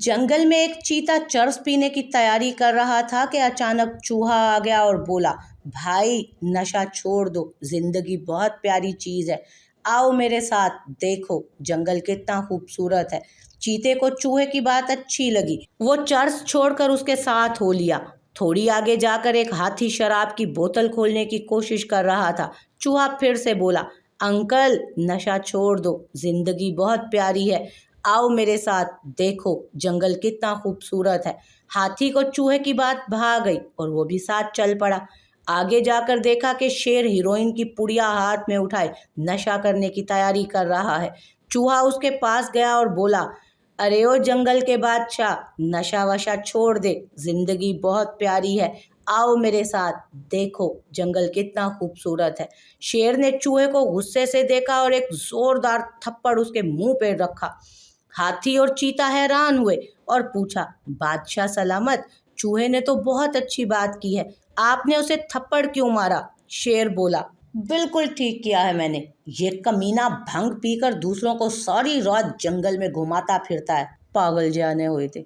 जंगल में एक चीता चरस पीने की तैयारी कर रहा था कि अचानक चूहा आ गया और बोला, भाई नशा छोड़ दो, जिंदगी बहुत प्यारी चीज है, आओ मेरे साथ, देखो जंगल कितना खूबसूरत है। चीते को चूहे की बात अच्छी लगी, वो चरस छोड़कर उसके साथ हो लिया। थोड़ी आगे जाकर एक हाथी शराब की बोतल खोलने की कोशिश कर रहा था। चूहा फिर से बोला, अंकल नशा छोड़ दो, जिंदगी बहुत प्यारी है, आओ मेरे साथ, देखो जंगल कितना खूबसूरत है। हाथी को चूहे की बात भा गई और वो भी साथ चल पड़ा। आगे जाकर देखा कि शेर हीरोइन की पुड़िया हाथ में उठाए नशा करने की तैयारी कर रहा है। चूहा उसके पास गया और बोला, अरे ओ जंगल के बादशाह, नशा वशा छोड़ दे, जिंदगी बहुत प्यारी है, आओ मेरे साथ, देखो जंगल कितना खूबसूरत है। शेर ने चूहे को गुस्से से देखा और एक जोरदार थप्पड़ उसके मुंह पे रखा। हाथी और चीता हैरान हुए और पूछा, बादशाह सलामत, चूहे ने तो बहुत अच्छी बात की है, आपने उसे थप्पड़ क्यों मारा? शेर बोला, बिल्कुल ठीक किया है मैंने, ये कमीना भंग पीकर दूसरों को सारी रात जंगल में घुमाता फिरता है, पागल जाने हुए थे।